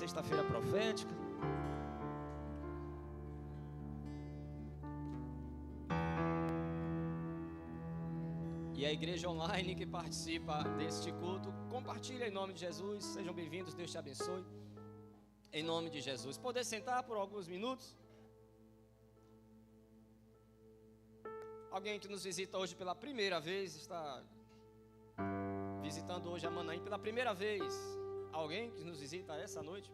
sexta-feira profética. E a igreja online que participa deste culto, compartilha em nome de Jesus. Sejam bem-vindos, Deus te abençoe. Em nome de Jesus. Poder sentar por alguns minutos? Alguém que nos visita hoje pela primeira vez, está visitando hoje a Manaim pela primeira vez. Alguém que nos visita essa noite?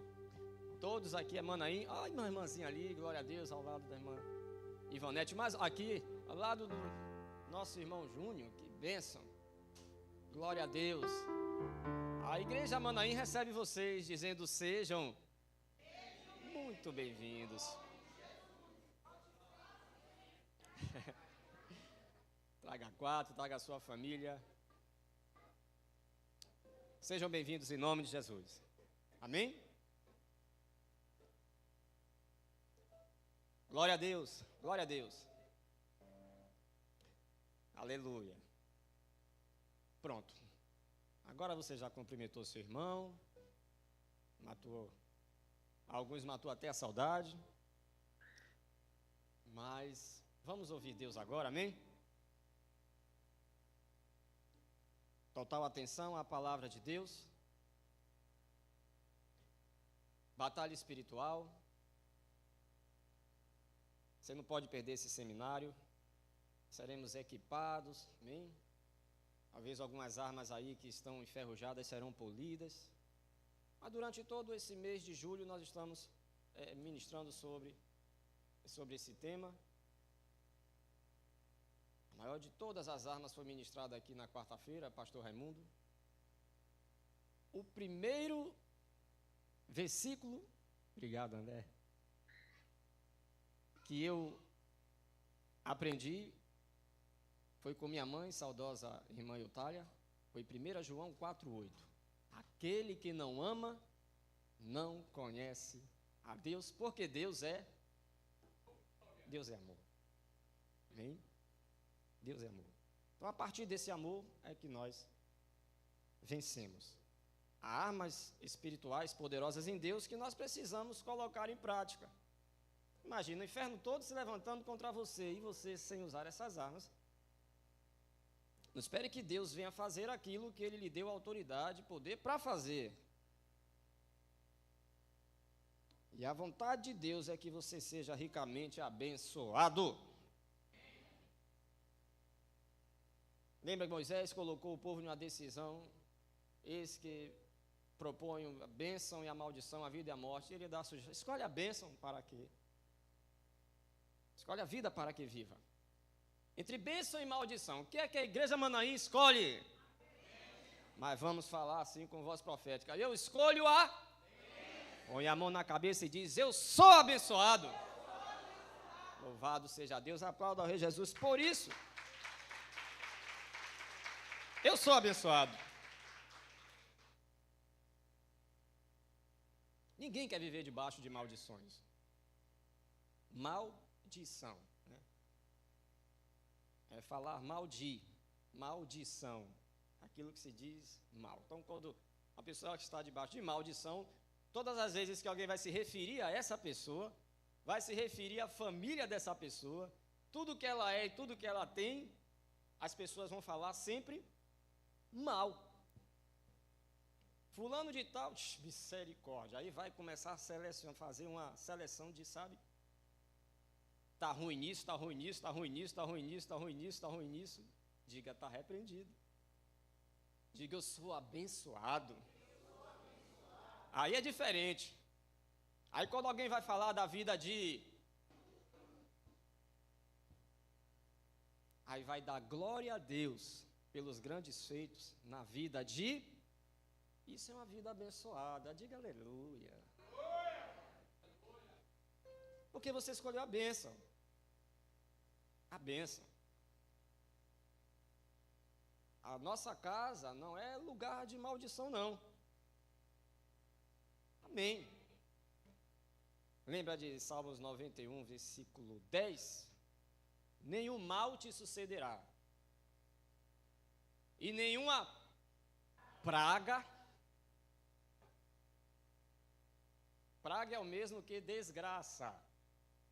Todos aqui é Manaim. Ai, uma irmãzinha ali, glória a Deus, ao lado da irmã Ivonete. Mas aqui, ao lado do nosso irmão Júnior, que bênção. Glória a Deus. A igreja Manaim recebe vocês, dizendo: sejam muito bem-vindos. Traga quatro, traga a sua família. Sejam bem-vindos em nome de Jesus. Amém? Glória a Deus, glória a Deus. Aleluia. Pronto. Agora você já cumprimentou seu irmão. Alguns matou até a saudade. Mas vamos ouvir Deus agora, amém? Total atenção à palavra de Deus. Batalha espiritual. Você não pode perder esse seminário. Seremos equipados, amém? Talvez algumas armas aí que estão enferrujadas serão polidas. Mas durante todo esse mês de julho nós estamos ministrando sobre esse tema. A maior de todas as armas foi ministrada aqui na quarta-feira, pastor Raimundo. O primeiro versículo, obrigado André, que eu aprendi foi com minha mãe, saudosa irmã Eutália, foi 1 João 4,8. Aquele que não ama, não conhece a Deus, porque Deus é amor. Amém? Deus é amor. Então, a partir desse amor é que nós vencemos. Há armas espirituais poderosas em Deus que nós precisamos colocar em prática. Imagina o inferno todo se levantando contra você e você sem usar essas armas. Não espere que Deus venha fazer aquilo que Ele lhe deu autoridade e poder para fazer. E a vontade de Deus é que você seja ricamente abençoado. Lembra que Moisés colocou o povo em uma decisão, eis que propõe a bênção e a maldição, a vida e a morte, e ele dá a sugestão: escolhe a bênção para que, escolhe a vida para que viva. Entre bênção e maldição, o que é que a igreja Manaim escolhe? Mas vamos falar assim com voz profética: eu escolho a... Põe a mão na cabeça e diz: eu sou abençoado. Louvado seja Deus, aplauda ao Rei Jesus por isso. Eu sou abençoado. Ninguém quer viver debaixo de maldições. Maldição, né? É falar maldição, aquilo que se diz mal. Então, quando a pessoa que está debaixo de maldição, todas as vezes que alguém vai se referir a essa pessoa, vai se referir à família dessa pessoa, tudo que ela é e tudo que ela tem, as pessoas vão falar sempre mal. Fulano de tal, misericórdia. Aí vai começar a fazer uma seleção de, sabe, está ruim nisso, está ruim nisso, está ruim nisso, está ruim nisso, está ruim nisso, está ruim nisso. Diga: está repreendido. Diga: eu sou abençoado. Aí é diferente. Aí quando alguém vai falar da vida de... Aí vai dar glória a Deus pelos grandes feitos na vida de... Isso é uma vida abençoada. Diga aleluia. Porque você escolheu a bênção. A bênção. A nossa casa não é lugar de maldição, não. Amém. Lembra de Salmos 91, versículo 10? Nenhum mal te sucederá, e nenhuma praga praga é o mesmo que desgraça.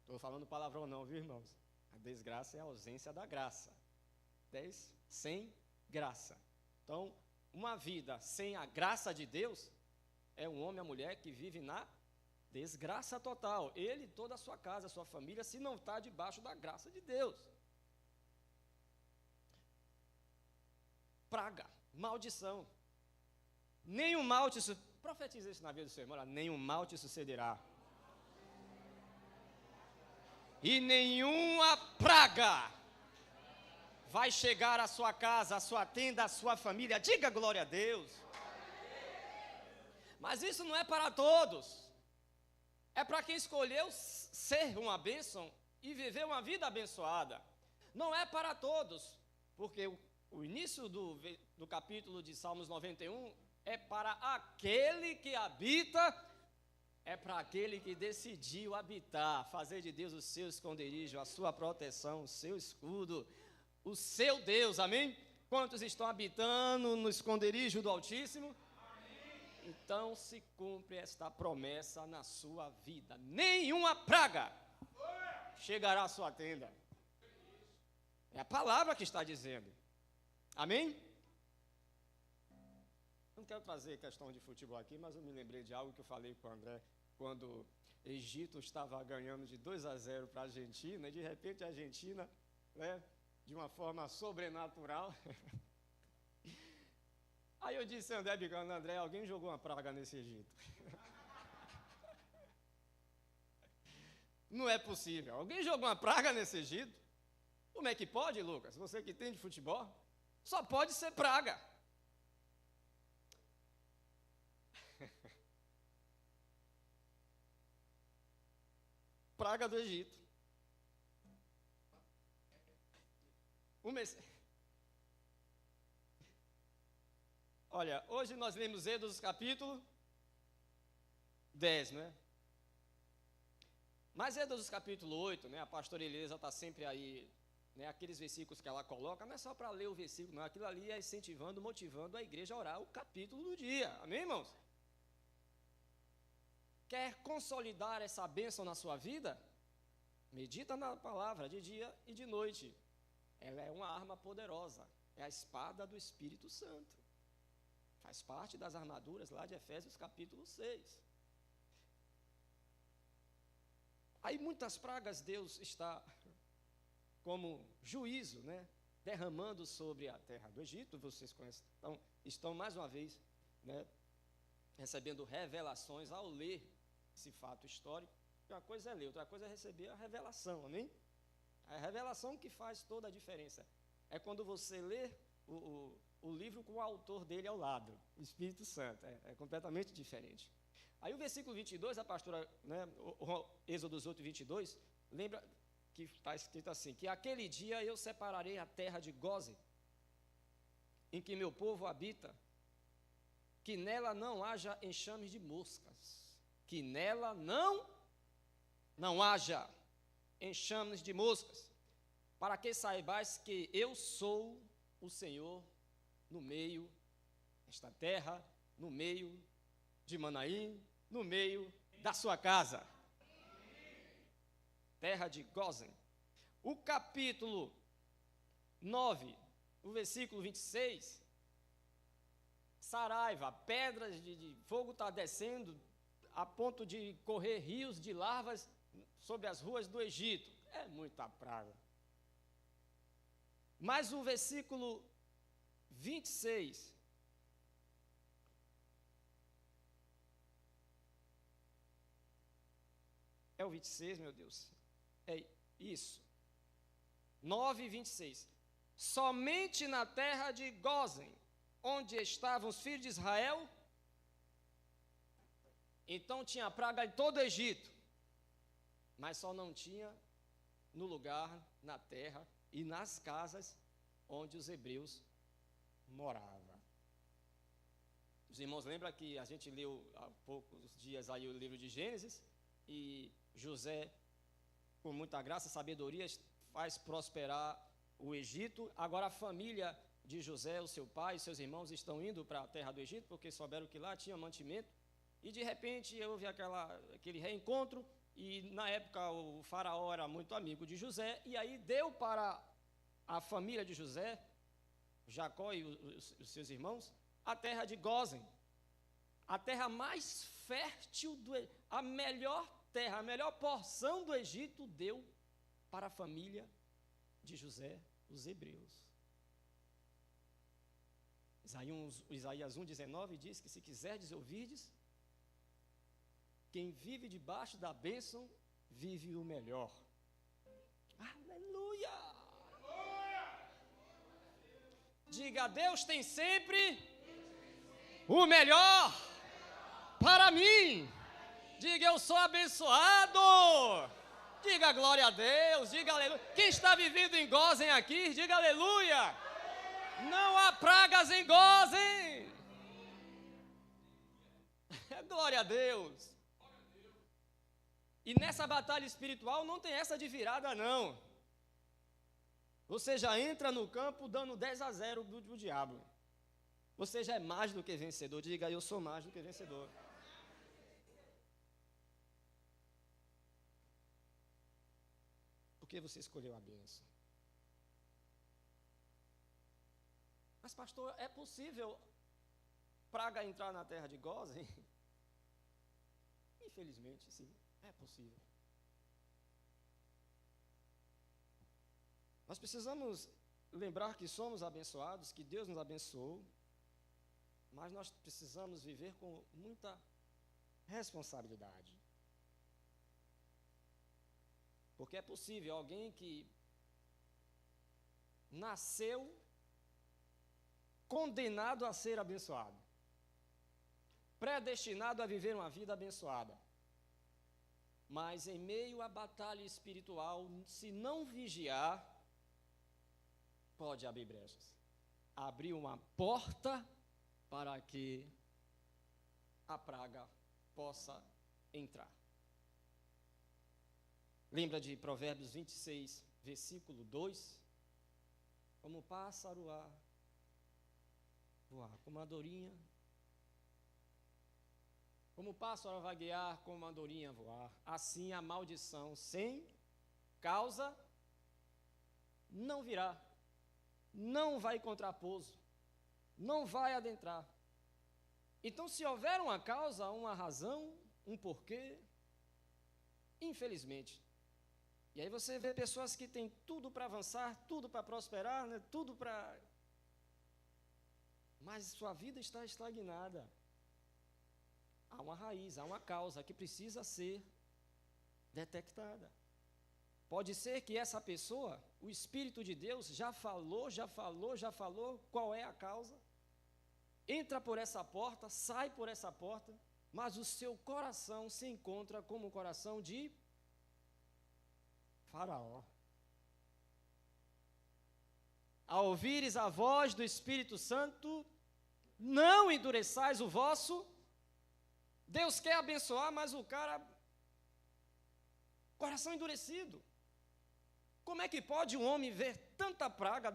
Estou falando palavrão não, viu, irmãos? A desgraça é a ausência da graça. 10, sem graça. Então, uma vida sem a graça de Deus é um homem ou mulher que vive na desgraça total. Ele e toda a sua casa, a sua família, se não está debaixo da graça de Deus. Praga, maldição. Nenhum mal te sucederá. Profetiza isso na vida do seu irmão. Nenhum mal te sucederá. E nenhuma praga vai chegar à sua casa, à sua tenda, à sua família. Diga glória a Deus. Mas isso não é para todos. É para quem escolheu ser uma bênção e viver uma vida abençoada. Não é para todos, porque o início do capítulo de Salmos 91 é para aquele que habita, é para aquele que decidiu habitar, fazer de Deus o seu esconderijo, a sua proteção, o seu escudo, o seu Deus, amém? Quantos estão habitando no esconderijo do Altíssimo? Então se cumpre esta promessa na sua vida. Nenhuma praga chegará à sua tenda. É a palavra que está dizendo. Amém? Não quero trazer questão de futebol aqui, mas eu me lembrei de algo que eu falei com o André quando o Egito estava ganhando de 2-0 para a Argentina, e de repente a Argentina, né, de uma forma sobrenatural. Aí eu disse, André, alguém jogou uma praga nesse Egito. Não é possível. Alguém jogou uma praga nesse Egito? Como é que pode, Lucas? Você que tem de futebol? Só pode ser praga. Praga do Egito. Olha, hoje nós lemos Êxodo capítulo 10, né? Mas Êxodo capítulo 8, né? A pastora Elisa está sempre aí, né? Aqueles versículos que ela coloca, não é só para ler o versículo, não. Aquilo ali é incentivando, motivando a igreja a orar o capítulo do dia. Amém, irmãos? Quer consolidar essa bênção na sua vida? Medita na palavra de dia e de noite. Ela é uma arma poderosa. É a espada do Espírito Santo. Faz parte das armaduras lá de Efésios capítulo 6. Aí muitas pragas Deus está como juízo, né, derramando sobre a terra do Egito. Vocês conhecem, então, estão mais uma vez, né, recebendo revelações ao ler esse fato histórico. Uma coisa é ler, outra coisa é receber a revelação, amém? A revelação que faz toda a diferença. É quando você lê o livro com o autor dele ao lado, o Espírito Santo. É completamente diferente. Aí o versículo 22, a pastora, né, o Êxodo 8, 22, lembra que está escrito assim, que aquele dia eu separarei a terra de Gósen, em que meu povo habita, que nela não haja enxames de moscas, que nela não haja enxames de moscas, para que saibais que eu sou o Senhor no meio desta terra, no meio de Manaim, no meio da sua casa. Terra de Gósen. O capítulo 9, o versículo 26, Saraiva, pedras de fogo está descendo a ponto de correr rios de larvas sobre as ruas do Egito. É muita praga. Mas o versículo 26, é o 26, meu Deus, é isso, 9 e 26, somente na terra de Gósen, onde estavam os filhos de Israel, então tinha praga em todo o Egito, mas só não tinha no lugar, na terra e nas casas onde os hebreus moravam. Os irmãos lembram que a gente leu há poucos dias aí o livro de Gênesis, e José, com muita graça e sabedoria, faz prosperar o Egito. Agora a família de José, o seu pai e seus irmãos estão indo para a terra do Egito, porque souberam que lá tinha mantimento, e de repente houve aquele reencontro, e na época o faraó era muito amigo de José, e aí deu para a família de José, Jacó e os seus irmãos, a terra de Gósen, a terra mais fértil, a melhor terra, a melhor porção do Egito deu para a família de José, os hebreus. Isaías 1,19 diz que se quiserdes ouvirdes, quem vive debaixo da bênção, vive o melhor. Aleluia! Diga, Deus tem sempre o melhor para mim. Diga, eu sou abençoado. Diga glória a Deus, diga aleluia. Quem está vivendo em Gósen aqui, diga aleluia. Não há pragas em Gósen. Glória a Deus. E nessa batalha espiritual não tem essa de virada, não. Você já entra no campo dando 10-0 do diabo. Você já é mais do que vencedor. Diga, eu sou mais do que vencedor. Por que você escolheu a bênção? Mas, pastor, é possível praga entrar na terra de Gósen? Infelizmente, sim, é possível. Nós precisamos lembrar que somos abençoados, que Deus nos abençoou, mas nós precisamos viver com muita responsabilidade. Porque é possível alguém que nasceu condenado a ser abençoado, predestinado a viver uma vida abençoada, mas em meio à batalha espiritual, se não vigiar, pode abrir brechas, abrir uma porta para que a praga possa entrar. Lembra de Provérbios 26, versículo 2? Como pássaro a voar, como andorinha. Como pássaro a vaguear, como andorinha a voar, assim a maldição sem causa não virá, não vai encontrar pouso, não vai adentrar. Então, se houver uma causa, uma razão, um porquê, infelizmente. E aí você vê pessoas que têm tudo para avançar, tudo para prosperar, né, tudo para... Mas sua vida está estagnada. Há uma raiz, há uma causa que precisa ser detectada. Pode ser que essa pessoa, o Espírito de Deus, já falou qual é a causa, entra por essa porta, sai por essa porta, mas o seu coração se encontra como o coração de Faraó. Ao ouvires a voz do Espírito Santo, não endureçais o vosso. Deus quer abençoar, mas o cara, coração endurecido. Como é que pode um homem ver tanta praga?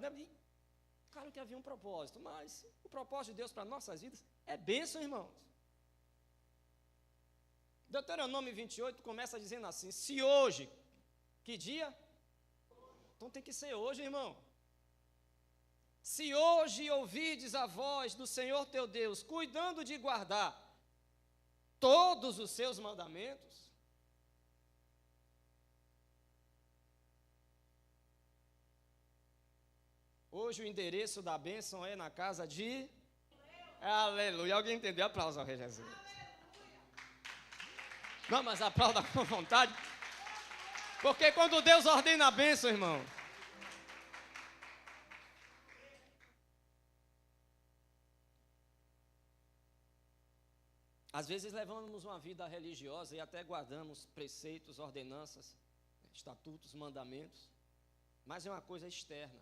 Claro que havia um propósito, mas o propósito de Deus para nossas vidas é bênção, irmãos. Deuteronômio 28 começa dizendo assim: se hoje, que dia? Então tem que ser hoje, irmão. Se hoje ouvides a voz do Senhor teu Deus, cuidando de guardar todos os seus mandamentos, hoje o endereço da bênção é na casa de... Aleluia. Alguém entendeu? Aplausos ao Rei Jesus. Não, mas aplauda com vontade. Porque quando Deus ordena a bênção, irmão, às vezes levamos uma vida religiosa e até guardamos preceitos, ordenanças, estatutos, mandamentos, mas é uma coisa externa.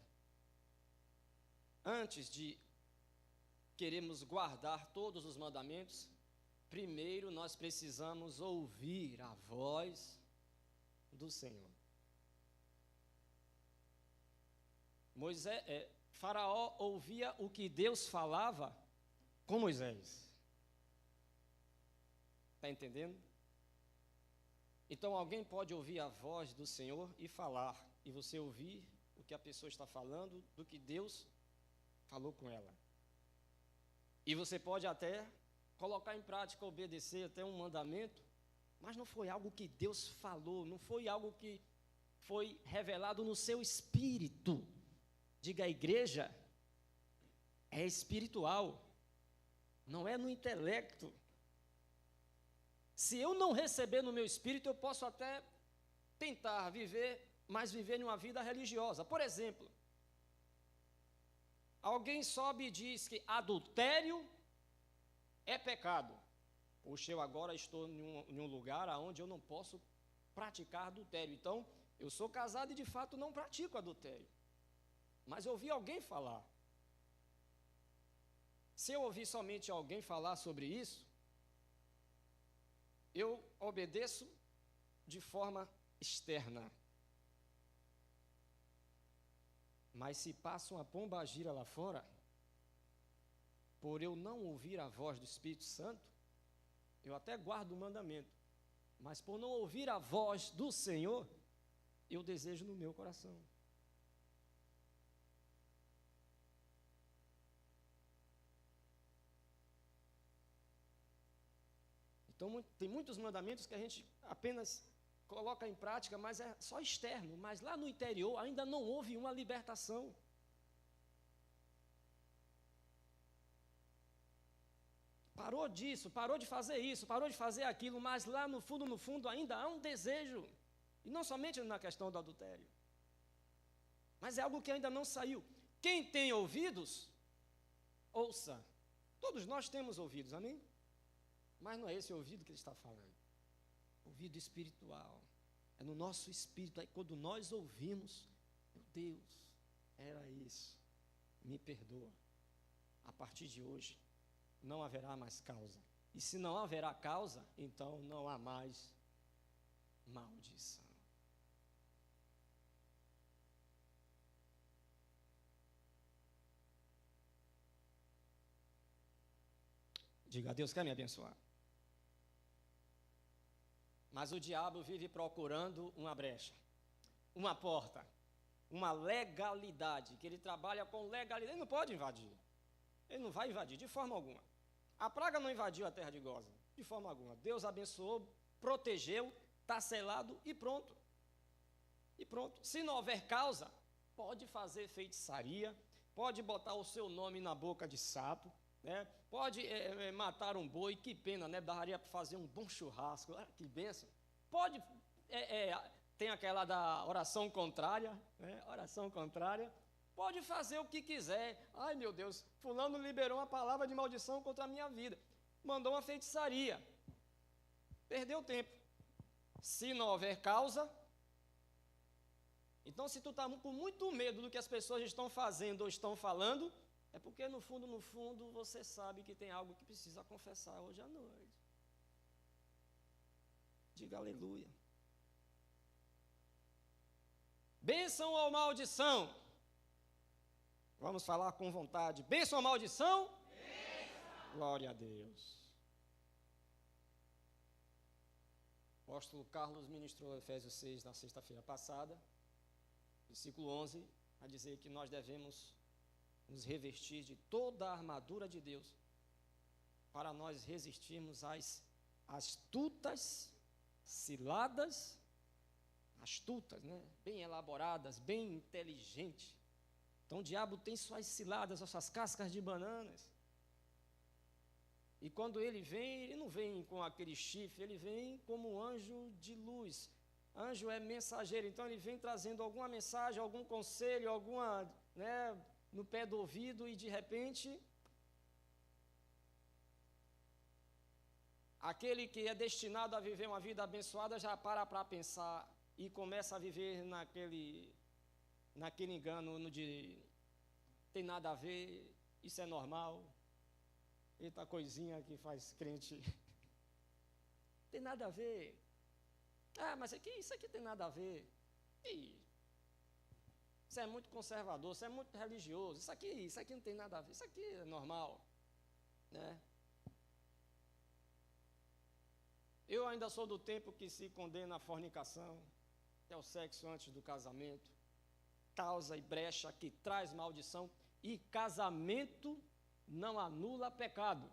Antes de queremos guardar todos os mandamentos, primeiro nós precisamos ouvir a voz do Senhor. Faraó ouvia o que Deus falava com Moisés. Está entendendo? Então alguém pode ouvir a voz do Senhor e falar, e você ouvir o que a pessoa está falando, do que Deus falou com ela. E você pode até colocar em prática, obedecer até um mandamento, mas não foi algo que Deus falou, não foi algo que foi revelado no seu espírito. Diga, a igreja é espiritual, não é no intelecto. Se eu não receber no meu espírito, eu posso até tentar viver, mas viver em uma vida religiosa. Por exemplo, alguém sobe e diz que adultério é pecado. Poxa, eu agora estou em um lugar onde eu não posso praticar adultério. Então, eu sou casado e de fato não pratico adultério. Mas eu ouvi alguém falar. Se eu ouvir somente alguém falar sobre isso, eu obedeço de forma externa. Mas se passa uma pombagira lá fora, por eu não ouvir a voz do Espírito Santo, eu até guardo o mandamento, mas por não ouvir a voz do Senhor, eu desejo no meu coração. Então, tem muitos mandamentos que a gente apenas coloca em prática, mas é só externo. Mas lá no interior ainda não houve uma libertação. Parou disso, parou de fazer isso, parou de fazer aquilo, mas lá no fundo, ainda há um desejo. E não somente na questão do adultério. Mas é algo que ainda não saiu. Quem tem ouvidos, ouça. Todos nós temos ouvidos, amém? Mas não é esse ouvido que ele está falando. Ouvido espiritual. É no nosso espírito. Aí quando nós ouvimos, meu Deus, era isso. Me perdoa. A partir de hoje, não haverá mais causa. E se não haverá causa, então não há mais maldição. Diga, Deus quer me abençoar. Mas o diabo vive procurando uma brecha, uma porta, uma legalidade, que ele trabalha com legalidade. Ele não pode invadir. Ele não vai invadir de forma alguma. A praga não invadiu a terra de Gósen, de forma alguma. Deus abençoou, protegeu, está selado e pronto. E pronto. Se não houver causa, pode fazer feitiçaria, pode botar o seu nome na boca de sapo, né? Pode matar um boi, que pena, né? Daria para fazer um bom churrasco, que bênção. Pode, tem aquela da oração contrária, né? Oração contrária. Pode fazer o que quiser. Ai, meu Deus, fulano liberou uma palavra de maldição contra a minha vida. Mandou uma feitiçaria. Perdeu tempo. Se não houver causa. Então, se tu está com muito medo do que as pessoas estão fazendo ou estão falando, é porque no fundo, você sabe que tem algo que precisa confessar hoje à noite. Diga aleluia. Bênção ou maldição? Vamos falar com vontade. Bênção ou maldição? Bênção. Glória a Deus. O apóstolo Carlos ministrou Efésios 6 na sexta-feira passada, versículo 11, a dizer que nós devemos nos revestir de toda a armadura de Deus, para nós resistirmos às astutas ciladas, astutas, né? Bem elaboradas, bem inteligentes. Então o diabo tem suas ciladas, suas cascas de bananas. E quando ele vem, ele não vem com aquele chifre, ele vem como um anjo de luz. Anjo é mensageiro, então ele vem trazendo alguma mensagem, algum conselho, alguma, né, no pé do ouvido, e de repente, aquele que é destinado a viver uma vida abençoada já para pensar e começa a viver naquele engano de tem nada a ver, isso é normal, eita coisinha que faz crente, tem nada a ver, mas isso aqui tem nada a ver, isso é muito conservador, isso é muito religioso, isso aqui não tem nada a ver, isso aqui é normal, né? Eu ainda sou do tempo que se condena a fornicação, que é o sexo antes do casamento, causa e brecha que traz maldição, e casamento não anula pecado.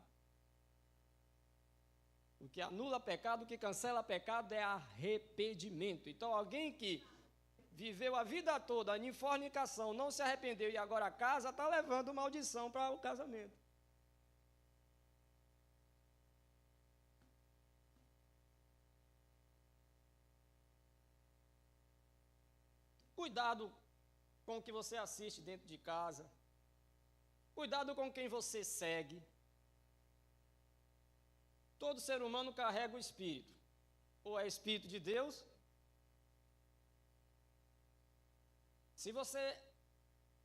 O que anula pecado, o que cancela pecado é arrependimento. Então, alguém que viveu a vida toda em fornicação, não se arrependeu e agora casa, está levando maldição para o casamento. Cuidado com o que você assiste dentro de casa. Cuidado com quem você segue. Todo ser humano carrega o Espírito. Ou é Espírito de Deus. Se você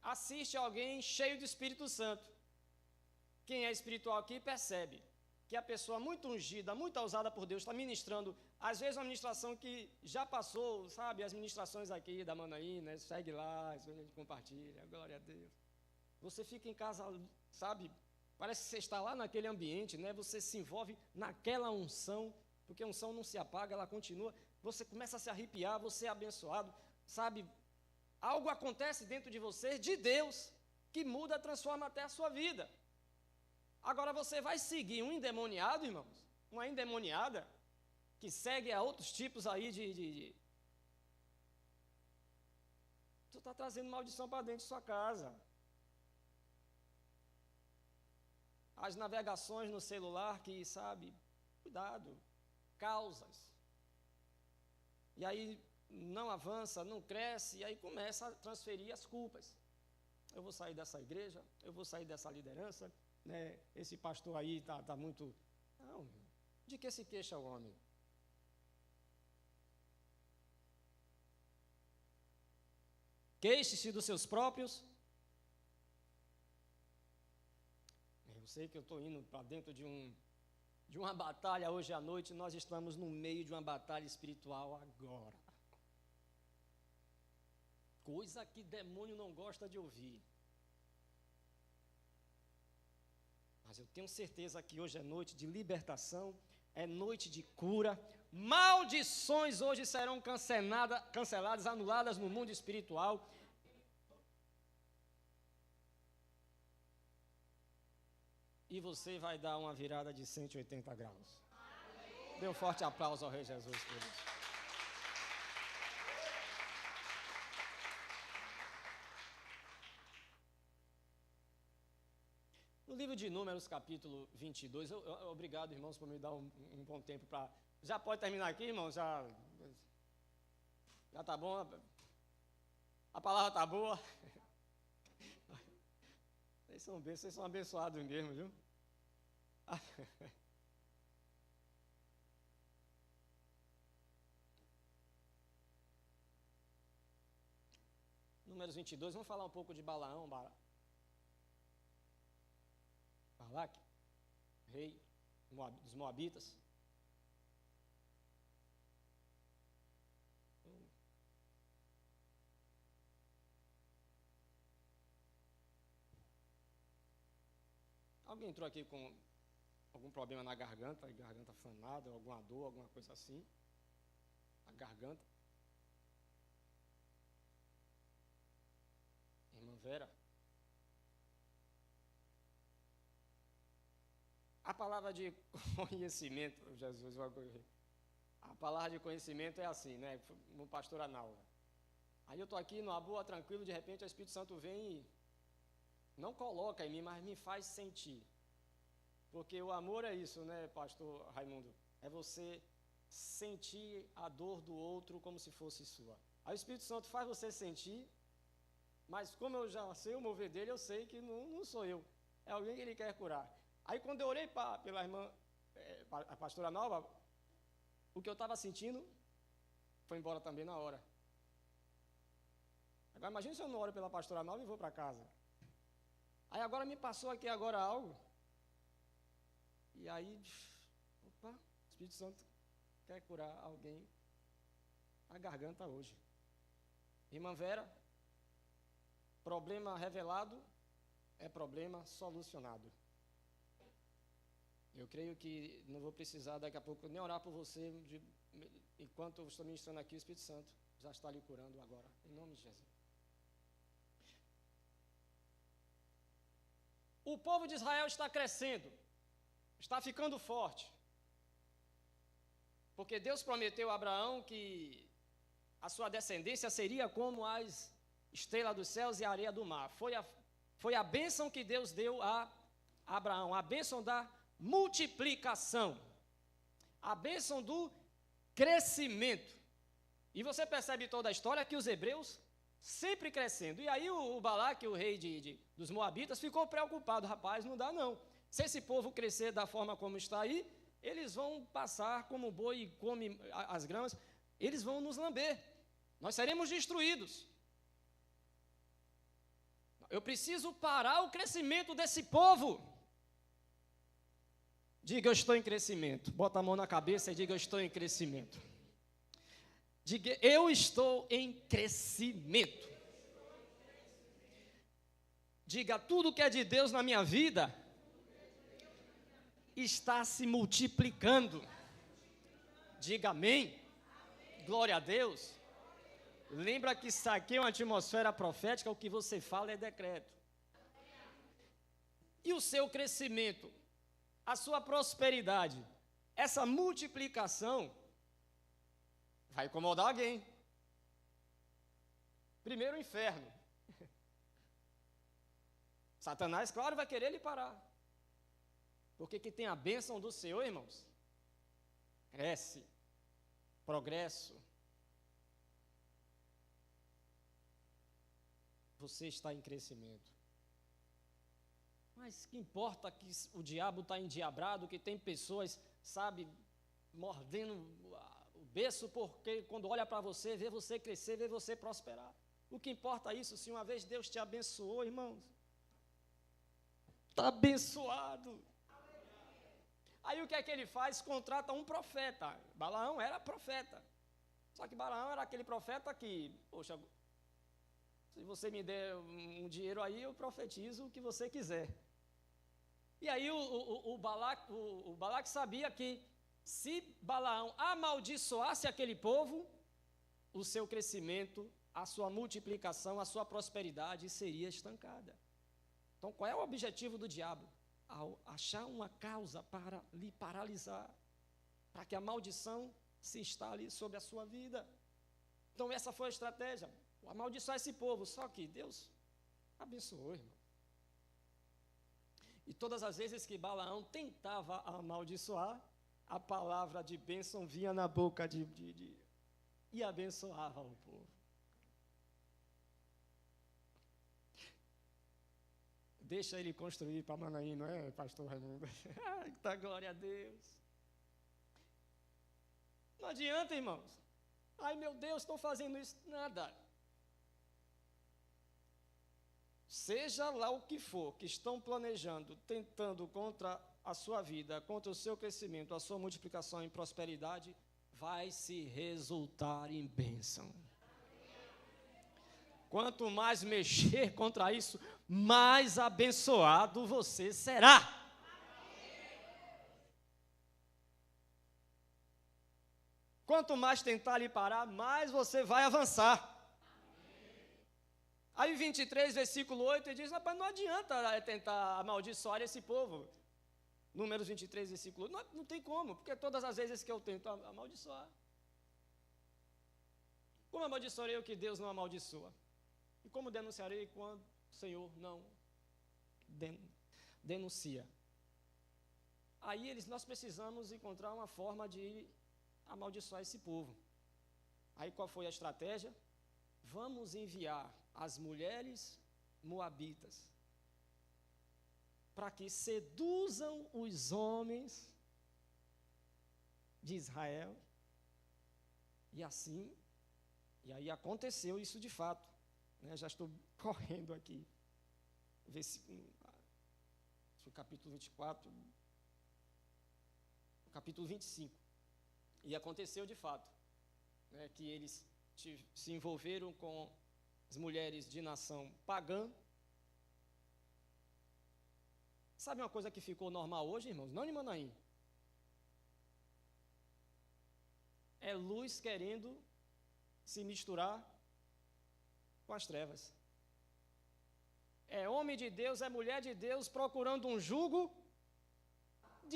assiste alguém cheio do Espírito Santo, quem é espiritual aqui percebe que a pessoa muito ungida, muito usada por Deus, está ministrando, às vezes uma ministração que já passou, sabe, as ministrações aqui da Manaína, segue lá, a gente compartilha, glória a Deus. Você fica em casa, sabe, parece que você está lá naquele ambiente, né? Você se envolve naquela unção, porque a unção não se apaga, ela continua, você começa a se arrepiar, você é abençoado, sabe, algo acontece dentro de você, de Deus, que muda, transforma até a sua vida. Agora você vai seguir um endemoniado, irmãos, uma endemoniada, que segue a outros tipos aí Tu está trazendo maldição para dentro de sua casa. As navegações no celular que, sabe, cuidado, causas. E aí não avança, não cresce, e aí começa a transferir as culpas. Eu vou sair dessa igreja, eu vou sair dessa liderança, né? Esse pastor aí está muito... Não, de que se queixa o homem? Queixe-se dos seus próprios. Eu sei que eu estou indo para dentro de uma batalha hoje à noite, nós estamos no meio de uma batalha espiritual agora. Coisa que demônio não gosta de ouvir. Mas eu tenho certeza que hoje é noite de libertação, é noite de cura. Maldições hoje serão canceladas, anuladas no mundo espiritual. E você vai dar uma virada de 180 graus. Dê um forte aplauso ao Rei Jesus por isso. No livro de Números, capítulo 22, obrigado, irmãos, por me dar um bom tempo para... Já pode terminar aqui, irmãos? Já está bom? A palavra está boa? Vocês são abençoados mesmo, viu? Números 22, vamos falar um pouco de Balaão, Balaque, rei dos Moabitas. Alguém entrou aqui com algum problema na garganta afanada, alguma dor, alguma coisa assim? A garganta. Irmã Vera. A palavra de conhecimento, Jesus, a palavra de conhecimento é assim, né? No pastor Analva. Aí eu estou aqui numa boa, tranquilo, de repente o Espírito Santo vem e não coloca em mim, mas me faz sentir. Porque o amor é isso, né, pastor Raimundo? É você sentir a dor do outro como se fosse sua. Aí o Espírito Santo faz você sentir, mas como eu já sei o mover dele, eu sei que não sou eu. É alguém que ele quer curar. Aí quando eu orei pela irmã, a pastora Nova, o que eu estava sentindo foi embora também na hora. Agora imagine se eu não oro pela pastora Nova e vou para casa. Aí agora me passou aqui agora algo. E aí, opa, o Espírito Santo quer curar alguém a garganta hoje. Irmã Vera, problema revelado é problema solucionado. Eu creio que não vou precisar daqui a pouco nem orar por você, enquanto eu estou ministrando aqui, o Espírito Santo já está lhe curando agora, em nome de Jesus. O povo de Israel está crescendo, está ficando forte, porque Deus prometeu a Abraão que a sua descendência seria como as estrelas dos céus e a areia do mar. Foi a bênção que Deus deu a Abraão, a bênção da multiplicação, a bênção do crescimento. E você percebe toda a história que os hebreus sempre crescendo. E aí o Balaque, o rei dos Moabitas, ficou preocupado. Rapaz, não dá não. Se esse povo crescer da forma como está aí, eles vão passar como boi e come as gramas, eles vão nos lamber. Nós seremos destruídos. Eu preciso parar o crescimento desse povo. Diga, eu estou em crescimento. Bota a mão na cabeça e diga, eu estou em crescimento. Diga, eu estou em crescimento. Diga, tudo que é de Deus na minha vida está se multiplicando. Diga amém. Glória a Deus. Lembra que isso aqui é uma atmosfera profética, o que você fala é decreto. E o seu crescimento, a sua prosperidade, essa multiplicação, vai incomodar alguém. Primeiro o inferno. Satanás, claro, vai querer lhe parar. Porque que tem a bênção do Senhor, irmãos, cresce, progresso. Você está em crescimento. Mas que importa que o diabo está endiabrado, que tem pessoas, sabe, mordendo o berço, porque quando olha para você, vê você crescer, vê você prosperar. O que importa é isso, se uma vez Deus te abençoou, irmãos, está abençoado. Aí o que é que ele faz? Contrata um profeta. Balaão era profeta. Só que Balaão era aquele profeta que, poxa, se você me der um dinheiro aí, eu profetizo o que você quiser. E aí o Balaque sabia que se Balaão amaldiçoasse aquele povo, o seu crescimento, a sua multiplicação, a sua prosperidade seria estancada. Então, qual é o objetivo do diabo? Ao achar uma causa para lhe paralisar, para que a maldição se instale sobre a sua vida. Então, essa foi a estratégia. Amaldiçoar esse povo, só que Deus abençoou, irmão. E todas as vezes que Balaão tentava amaldiçoar, a palavra de bênção vinha na boca e abençoava o povo. Deixa ele construir para Manaim, não é, pastor Raimundo? Tá, glória a Deus. Não adianta, irmãos. Ai, meu Deus, estou fazendo isso. Nada. Seja lá o que for que estão planejando, tentando contra a sua vida, contra o seu crescimento, a sua multiplicação e prosperidade, vai se resultar em bênção. Quanto mais mexer contra isso, mais abençoado você será. Quanto mais tentar lhe parar, mais você vai avançar. Aí 23, versículo 8, ele diz, rapaz, não adianta tentar amaldiçoar esse povo. Números 23, versículo 8, não tem como, porque todas as vezes que eu tento amaldiçoar, como amaldiçoarei o que Deus não amaldiçoa? E como denunciarei quando o Senhor não denuncia? Aí nós precisamos encontrar uma forma de amaldiçoar esse povo. Aí qual foi a estratégia? Vamos enviar as mulheres moabitas para que seduzam os homens de Israel. E aí aconteceu isso de fato. Já estou correndo aqui. Capítulo 24, capítulo 25. E aconteceu de fato, que eles se envolveram com as mulheres de nação pagã, Sabe uma coisa que ficou normal hoje, irmãos? Não em Manaim. É luz querendo se misturar com as trevas. É homem de Deus, é mulher de Deus procurando um jugo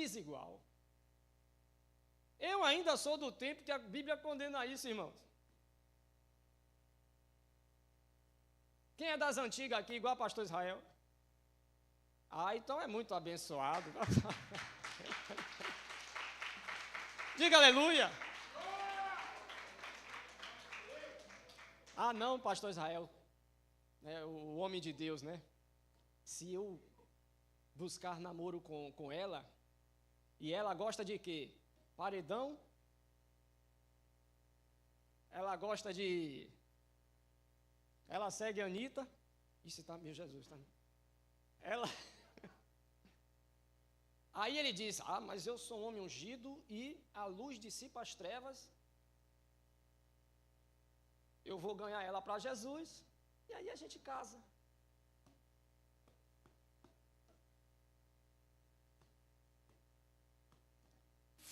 desigual. Eu ainda sou do tempo que a Bíblia condena isso, irmãos. Quem é das antigas aqui, igual o pastor Israel? Ah, então é muito abençoado. Diga aleluia. Ah, não, pastor Israel, o homem de Deus, né? Se eu buscar namoro com ela, e ela gosta de quê? Paredão? Ela gosta de... Ela segue a Anitta? Isso tá, meu Jesus, tá? Ela... Aí ele diz, mas eu sou um homem ungido e a luz dissipa as trevas. Eu vou ganhar ela para Jesus, e aí a gente casa.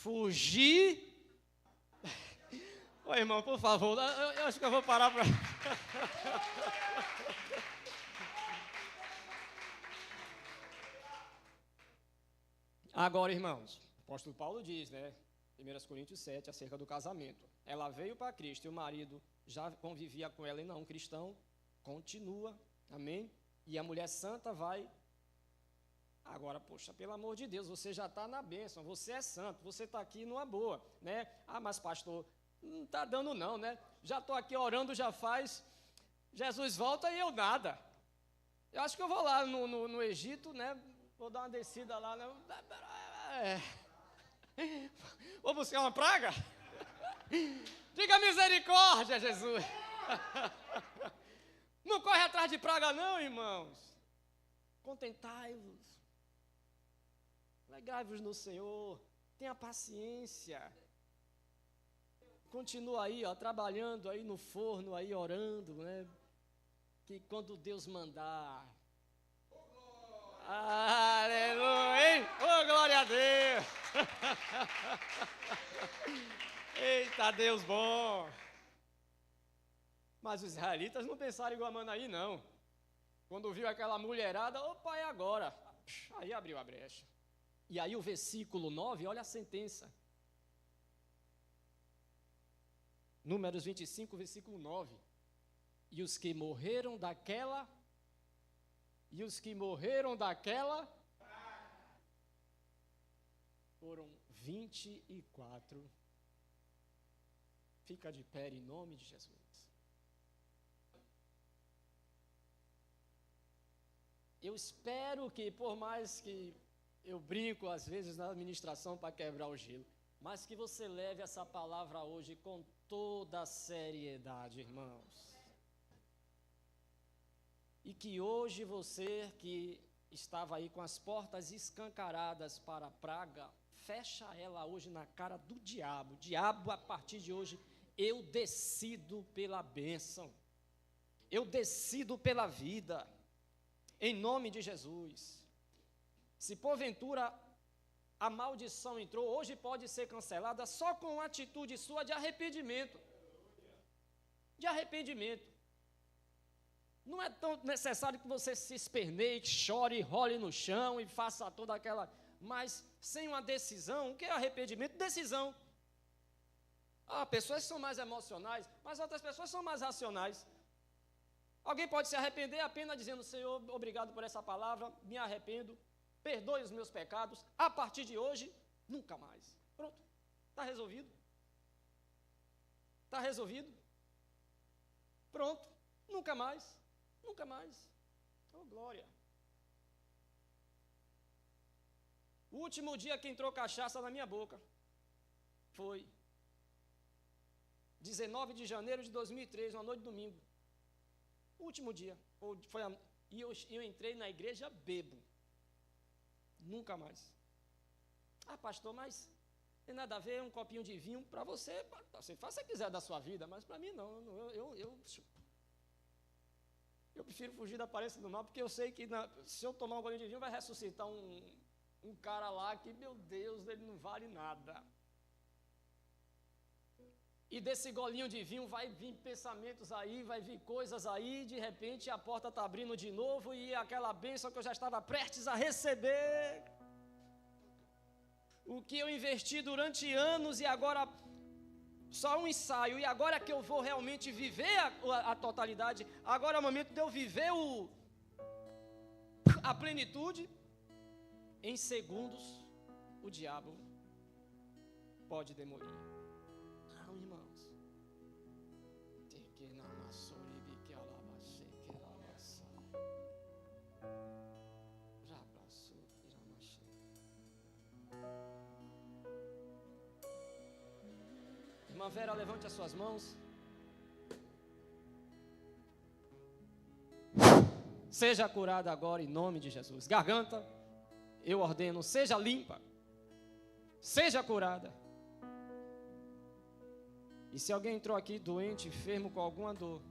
Fugir. Ô irmão, por favor, eu acho que eu vou parar para. Agora, irmãos, o apóstolo Paulo diz, né? 1 Coríntios 7, acerca do casamento. Ela veio para Cristo e o marido já convivia com ela e não cristão, continua, amém? E a mulher santa vai. Agora, poxa, pelo amor de Deus, você já está na bênção, você é santo, você está aqui numa boa, né? Mas pastor, não está dando não, né? Já estou aqui orando, já faz, Jesus volta e eu nada. Eu acho que eu vou lá no Egito, né? Vou dar uma descida lá, né? Vou buscar uma praga? Diga misericórdia, Jesus. Não corre atrás de praga não, irmãos. Contentai-vos. Alegrai-vos no Senhor. Tenha paciência. Continua aí, trabalhando aí no forno, aí orando, né? Que quando Deus mandar... Aleluia! Oh, glória a Deus! Eita, Deus bom! Mas os israelitas não pensaram igual a Manaí, não. Quando viu aquela mulherada, opa, é agora. Aí abriu a brecha. E aí o versículo 9, olha a sentença. Números 25, versículo 9. E os que morreram daquela... foram 24. Fica de pé em nome de Jesus. Eu espero que, por mais que eu brinco às vezes na administração para quebrar o gelo, mas que você leve essa palavra hoje com toda a seriedade, irmãos. E que hoje você que estava aí com as portas escancaradas para a praga, fecha ela hoje na cara do diabo. Diabo, a partir de hoje, eu decido pela bênção. Eu decido pela vida. Em nome de Jesus. Se porventura a maldição entrou, hoje pode ser cancelada só com uma atitude sua de arrependimento. De arrependimento. Não é tão necessário que você se esperneie, que chore, role no chão e faça toda aquela... Mas sem uma decisão, o que é arrependimento? Decisão. Pessoas são mais emocionais, mas outras pessoas são mais racionais. Alguém pode se arrepender apenas dizendo, Senhor, obrigado por essa palavra, me arrependo, perdoe os meus pecados, a partir de hoje, nunca mais. Pronto, está resolvido. Está resolvido. Pronto, nunca mais. Nunca mais. Oh, glória. O último dia que entrou cachaça na minha boca foi 19 de janeiro de 2003, uma noite de domingo. O último dia. E eu entrei na igreja bebo. Nunca mais. Pastor, mas tem nada a ver, um copinho de vinho para você. Você faz o que quiser da sua vida, mas para mim não. Eu prefiro fugir da aparência do mal, porque eu sei que se eu tomar um golinho de vinho, vai ressuscitar um cara lá que, meu Deus, ele não vale nada. E desse golinho de vinho vai vir pensamentos aí, vai vir coisas aí, de repente a porta está abrindo de novo e aquela bênção que eu já estava prestes a receber, o que eu investi durante anos e agora só um ensaio, e agora que eu vou realmente viver a totalidade, agora é o momento de eu viver a plenitude, em segundos o diabo pode demolir. Não, irmãos. Irmã Vera, levante as suas mãos. Seja curada agora em nome de Jesus. Garganta, eu ordeno, seja limpa. Seja curada. E se alguém entrou aqui doente, enfermo com alguma dor,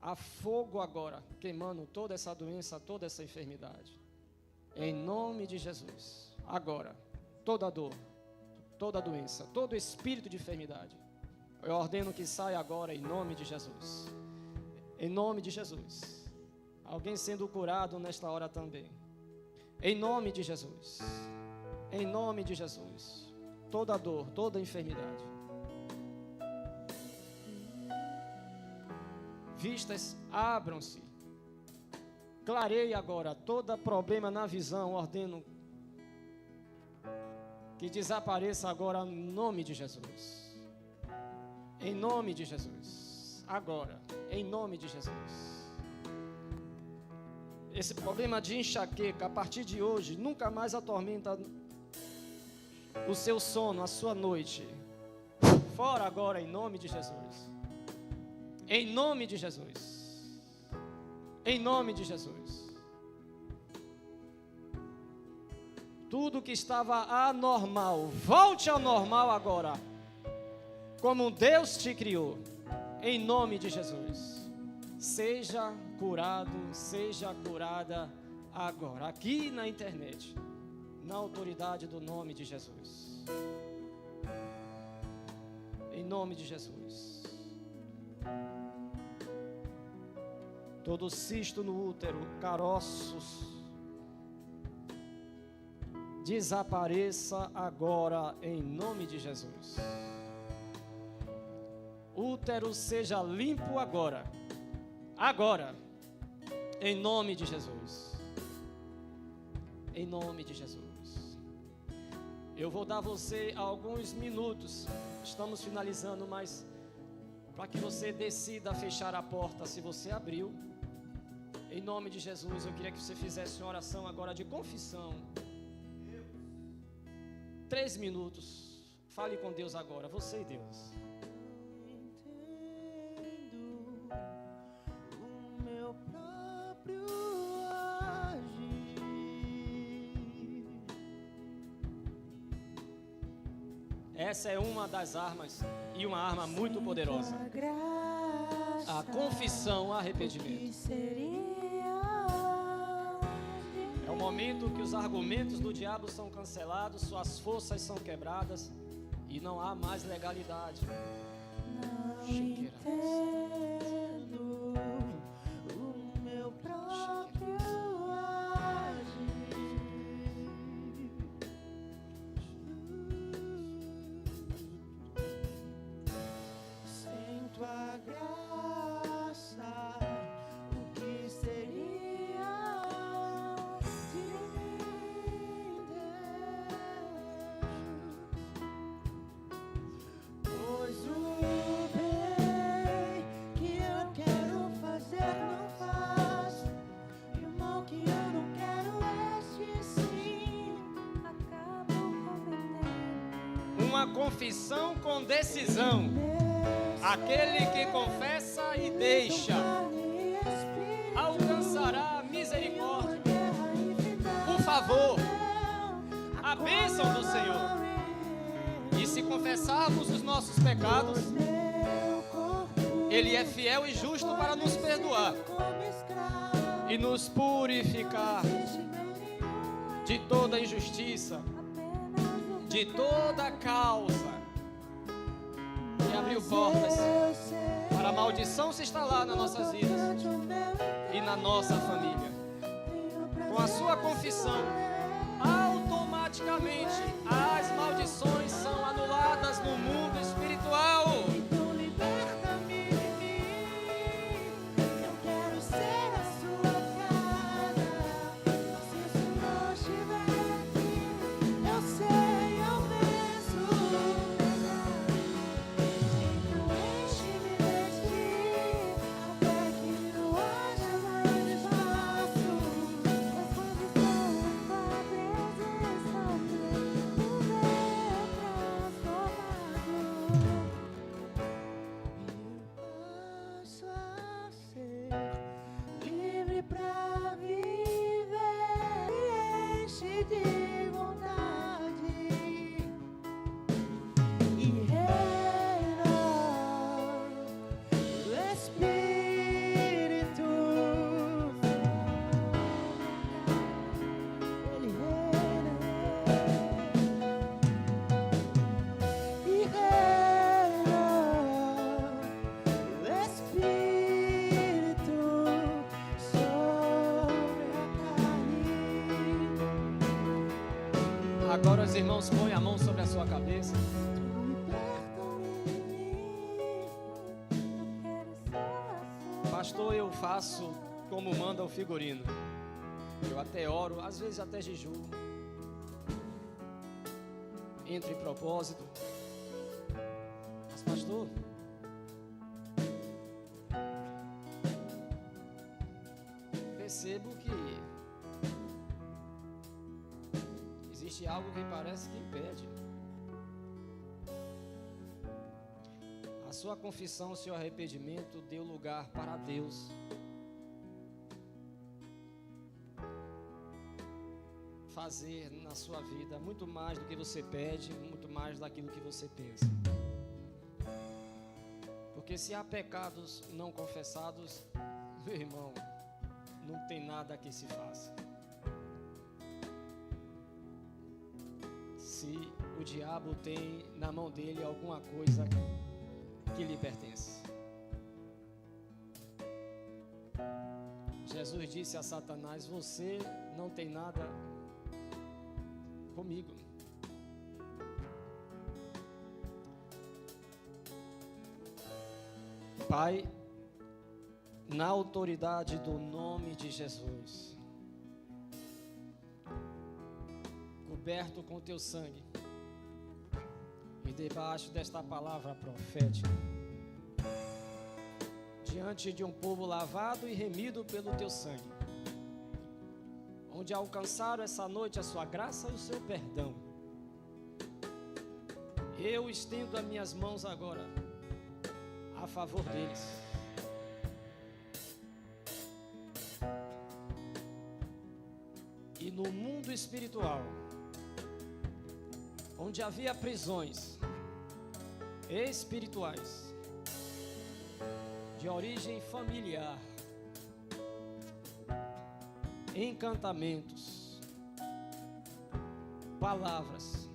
há fogo agora, queimando toda essa doença, toda essa enfermidade. Em nome de Jesus. Agora, toda dor, toda doença, todo espírito de enfermidade, eu ordeno que saia agora em nome de Jesus. Em nome de Jesus. Alguém sendo curado nesta hora também. Em nome de Jesus. Em nome de Jesus. Toda dor, toda enfermidade. Vistas abram-se. Clareie agora todo problema na visão, ordeno que desapareça agora em nome de Jesus. Em nome de Jesus. Agora, em nome de Jesus. Esse problema de enxaqueca, a partir de hoje, nunca mais atormenta o seu sono, a sua noite. Fora agora, em nome de Jesus. Em nome de Jesus. Em nome de Jesus. Tudo que estava anormal, volte ao normal agora. Como Deus te criou. Em nome de Jesus. Seja curado, seja curada agora. Aqui na internet. Na autoridade do nome de Jesus. Em nome de Jesus. Todo cisto no útero, caroços, desapareça agora em nome de Jesus. Útero seja limpo agora. Agora. Em nome de Jesus. Em nome de Jesus. Eu vou dar a você alguns minutos. Estamos finalizando, mas para que você decida fechar a porta se você abriu. Em nome de Jesus, eu queria que você fizesse uma oração agora de confissão. 3 minutos. Fale com Deus agora, você e Deus. Essa é uma das armas, e uma arma muito poderosa. A confissão, o arrependimento. É o momento que os argumentos do diabo são cancelados, suas forças são quebradas e não há mais legalidade. Não entendo o meu próprio agir. Sem tua graça, o que seria de mim, Deus? Pois o bem que eu quero fazer não faço, e o mal que eu não quero, este sim acabo cometendo. Uma confissão com decisão. Aquele que confessa e deixa alcançará a misericórdia, o favor, a bênção do Senhor. E se confessarmos os nossos pecados, Ele é fiel e justo para nos perdoar e nos purificar de toda injustiça, de toda causa, e abriu portas para a maldição se instalar nas nossas vidas e na nossa família. Com a sua confissão, automaticamente as maldições são anuladas no mundo espiritual. Então liberta-me de mim. Eu quero ser a sua casa. Se o Senhor estiver aqui, eu sei, eu venço. Então enche-me de ti, até que não haja mais espaço. As condições da presença do meu transformado. Eu passo a ser livre pra viver. Me enche de vontade e reina o Espírito. Ele reina e reina o Espírito sobre a carne. Agora os irmãos põem a mão sobre a sua cabeça. Liberta-me de mim. Eu quero ser a sua. Pastor, eu faço como manda o figurino. Eu até oro, às vezes até jejuo. Entro em propósito. Mas pastor, percebo que existe algo que parece que impede. A sua confissão, o seu arrependimento deu lugar para Deus fazer na sua vida muito mais do que você pede, muito mais daquilo que você pensa. Porque se há pecados não confessados, meu irmão, não tem nada que se faça. Se o diabo tem na mão dele alguma coisa que lhe pertence. Jesus disse a Satanás: você não tem nada comigo. Pai, na autoridade do nome de Jesus, coberto com teu sangue e debaixo desta palavra profética, diante de um povo lavado e remido pelo teu sangue, onde alcançaram essa noite a sua graça e o seu perdão, eu estendo as minhas mãos agora a favor deles. E no mundo espiritual, onde havia prisões espirituais de origem familiar, encantamentos, palavras,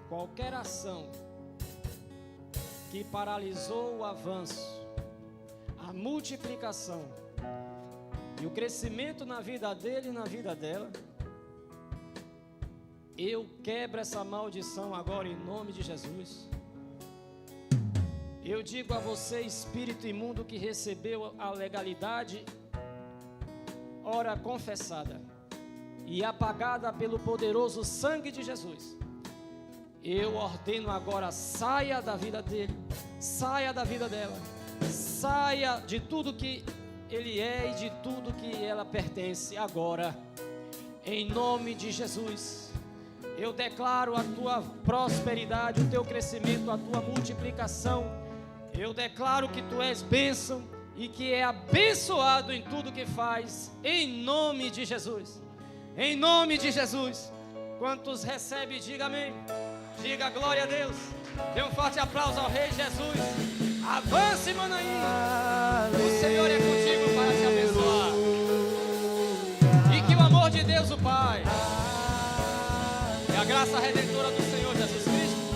qualquer ação que paralisou o avanço, a multiplicação e o crescimento na vida dele e na vida dela, eu quebro essa maldição agora em nome de Jesus. Eu digo a você, espírito imundo que recebeu a legalidade, ora confessada e apagada pelo poderoso sangue de Jesus, eu ordeno agora, saia da vida dele, saia da vida dela, saia de tudo que ele é e de tudo que ela pertence agora, em nome de Jesus. Eu declaro a tua prosperidade, o teu crescimento, a tua multiplicação. Eu declaro que tu és bênção e que é abençoado em tudo que faz, em nome de Jesus. Em nome de Jesus. Quantos recebem, diga amém. Diga glória a Deus. Dê um forte aplauso ao Rei Jesus. Avance, Manaim. O Senhor é contigo para te abençoar. E que o amor de Deus, o Pai, e a graça redentora do Senhor Jesus Cristo,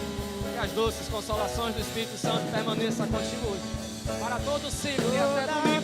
e as doces consolações do Espírito Santo permaneçam contigo hoje, para todos sempre e até domingo.